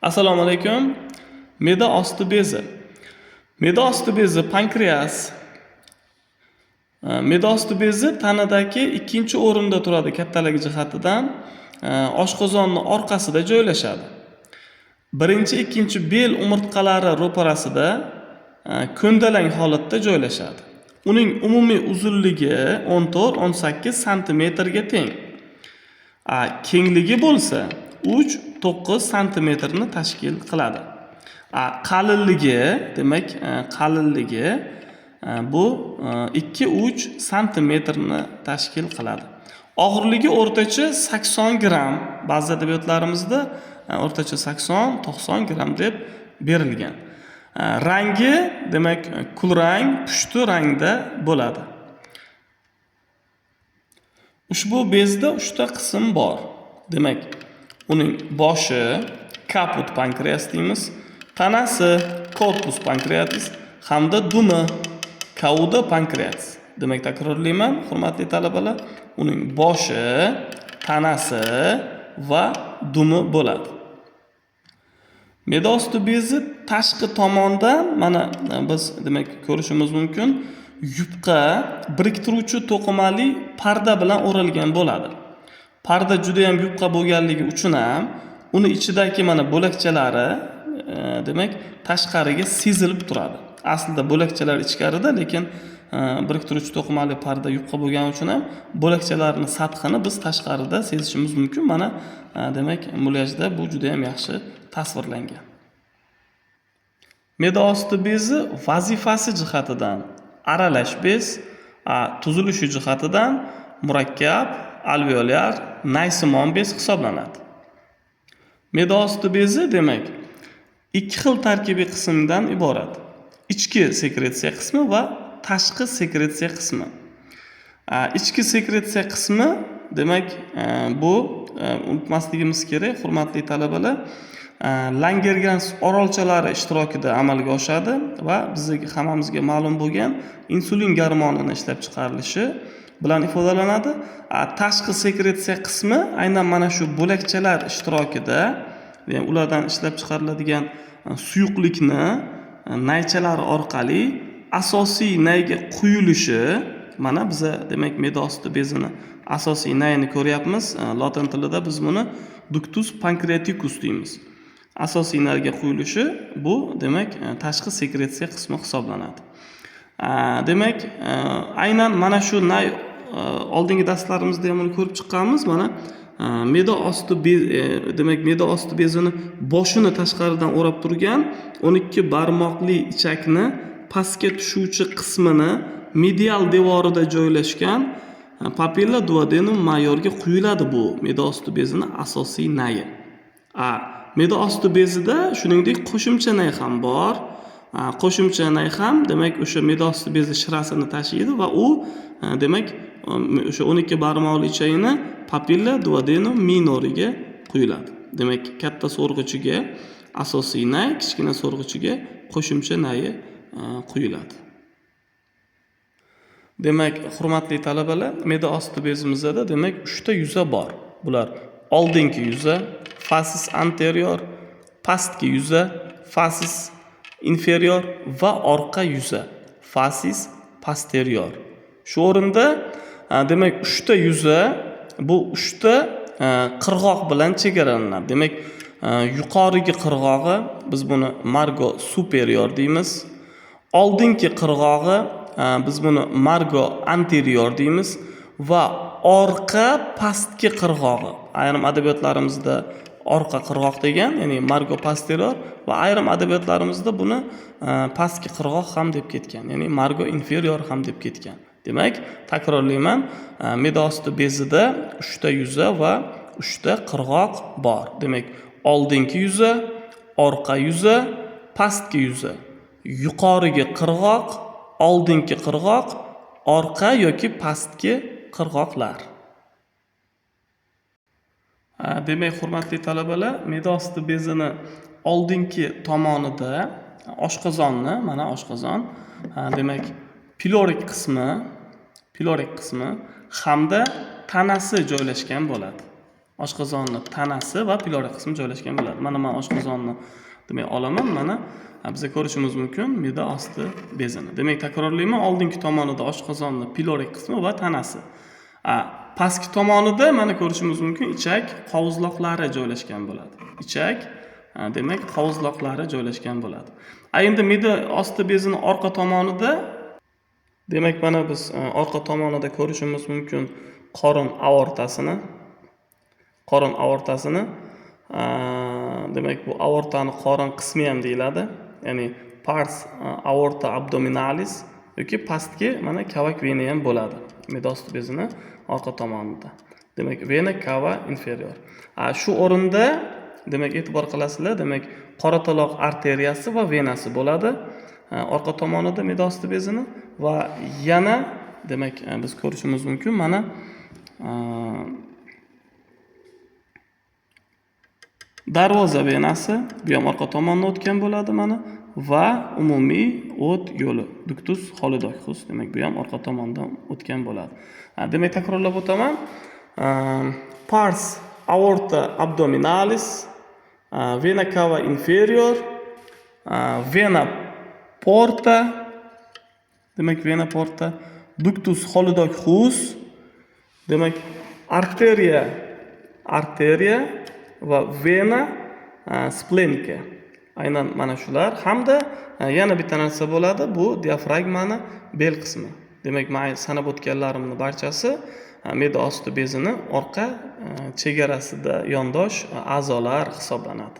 Assalomu alaykum. Me'da osti bezi. Me'da osti bezi pankreas. Me'da osti bezi tanadagi ikkinchi o'rinda turadi kattaligi jihatidan. Oshqozonning orqasida joylashadi. Birinchi, ikkinchi bel umurtqalari ro'parasida ko'ndalang holatda joylashadi. Uning umumiy uzunligi 14-18 sm ga teng. Kengligi bo'lsa 3-9 sm ni tashkil qiladi. Qalinligi, demak, qalinligi bu 2-3 sm ni tashkil qiladi. Og'irligi o'rtacha 80 gram, ba'zi adabiyotlarimizda o'rtacha 80-90 gram deb berilgan. Rangi, demak, kulrang, pushti rangda bo'ladi. Ushbu bezda 3 ta qism bor. Demak, uning boshi kaput pankreas deymiz, tanasi korpus pankreatis hamda dumi kauda pankreas. Demak, takrorlayman, hurmatli talabalar, uning boshi, tanasi va dumi bo'ladi. Me'da osti bezi tashqi tomondan mana biz demak ko'rishimiz mumkin, yupqa biriktiruvchi to'qimali parda bilan o'ralgan bo'ladi. Parda juda ham yupqa bo'lganligi uchun ham uni ichidagi mana bo'lakchalari demak tashqariga sezilib turadi. Aslida bo'lakchalar ichkarida, lekin biriktiruvchi to'qimali parda yupqa bo'lgani uchun ham bo'lakchalarning sathini biz tashqarida sezishimiz mumkin. Mana demak mulyajda bu juda ham yaxshi tasvirlangan. Me'da osti bezi vazifasi jihatidan aralash bez, tuzilishi jihatidan murakkab, alveolyar, naysimon bez hisoblanadi. Me'da osti bezi demak ikki xil tarkibiy qismdan iborat. Ichki sekretsiya qismi va tashqi sekretsiya qismi. Ichki sekretsiya qismi demak bu unutmasligimiz kerak, hurmatli talabalar, Langerhans orolchalari ishtirokida amalga oshadi va bizga hammamizga ma'lum bo'lgan insulin gormonining ishlab chiqarilishi bilan ifodalanadi. Tashqi sekretsiya qismi aynan mana shu bo'lakchalar ishtirokida, ya'ni ulardan ishlab chiqariladigan suyuqlikni naychalar orqali asosiy nayga quyilishi, mana biza demak me'da osti bezini asosiy nayini ko'ryapmiz. Lotin tilida biz buni ductus pancreaticus deymiz. Asosiy nayga quyilishi bu demak tashqi sekretsiya qismi hisoblanadi. Demak, aynan mana shu nay oldingi darslarimizda ham uni ko'rib chiqqanmiz. Mana me'da osti demak me'da osti bezini boshini tashqaridan o'rab turgan 12 barmoqli ichakni pastga tushuvchi qismini medial devorida joylashgan papilla duodenum majorga quyiladi bu me'da osti bezining asosiy nayi. Me'da osti bezida shuningdek qo'shimcha nay ham bor. Qo'shimcha nay ham demak o'sha me'da osti bezi shirasini tashiydi va u demak o'sha 12 barmoqli ichakni papilla duodenum minoriga quyiladi. Demak, katta so'rg'ichiga asosiy nay, kichkina so'rg'ichiga qo'shimcha nayi quyiladi. Demak, hurmatli talabalar, me'da osti bezimizda demak 3 ta yuza bor. Bular oldingi yuza, fasis anterior, pastki yuza, fasis inferior va orqa yuza, fasis posterior. Shu o'rinda demak 3 ta yuza bu 3 ta qirg'oq bilan chegaralanadi. Demak, yuqorigi qirg'og'i biz buni margo superior deymiz. Oldingi qirg'og'i biz buni margo anterior deymiz va orqa pastki qirg'og'i, ayrim adabiyotlarimizda orqa qirg'oq degan, ya'ni margo posterior, va ayrim adabiyotlarimizda buni pastki qirg'oq ham deb ketgan, ya'ni margo inferior ham deb ketgan. Demak, takrorlayman, me'da osti bezida 3 ta yuza va 3 ta qirg'oq bor. Demak, oldingi yuza, orqa yuza, pastki yuza, yuqorigi qirg'oq, oldingi qirg'oq, orqa yoki pastki qirg'oqlar. Demak, hurmatli talabalar, me'da osti bezini oldingi tomonida oshqozonni, mana oshqozon, demak pilorik qismi hamda tanasi joylashgan bo'ladi. oshqozonni tanasi va piloriy qismi joylashgan bo'ladi. Mana men oshqozonni demak olaman. Mana biz ko'rishimiz mumkin me'da osti bezini. Demak, takrorlayman, oldingi tomonida oshqozonni piloriy qismi va tanasi. Pastki tomonida mana ko'rishimiz mumkin ichak qovuzloqlari joylashgan bo'ladi. Ichak demak qovuzloqlari joylashgan bo'ladi. Endi me'da osti bezini orqa tomonida demak mana biz orqa tomonida ko'rishimiz mumkin qorin aortasini. Demak bu aortani qorin qismi ham deyiladi. Ya'ni pars aorta abdominalis yoki pastki mana kavak vena ham bo'ladi. Me'da osti bezini orqa tomonida. Demak vena cava inferior. Shu o'rinda demak e'tibor qilasizlar, demak qorataloq arteriyasi va venasi bo'ladi. Orqa tomonida me'da osti bezini va yana demak biz ko'rishimiz mumkin mana darvoza venasi bu ham orqa tomondan o'tgan bo'ladi mana va umumiy o't yo'li ductus holodocus demak bu ham orqa tomondan o'tgan bo'ladi. Demak takrorlab o'taman. Pars aorta abdominalis, vena cava inferior, vena porta, demak vena porta, ductus holodocus, demak arteriya va vena splenica. Aynan mana shular hamda yana bitta narsa bo'ladi, bu diafragmani bel qismi. Demak, men sanab o'tganlarimning barchasi me'da osti bezini orqa chegarasida yondosh a'zolar hisoblanadi.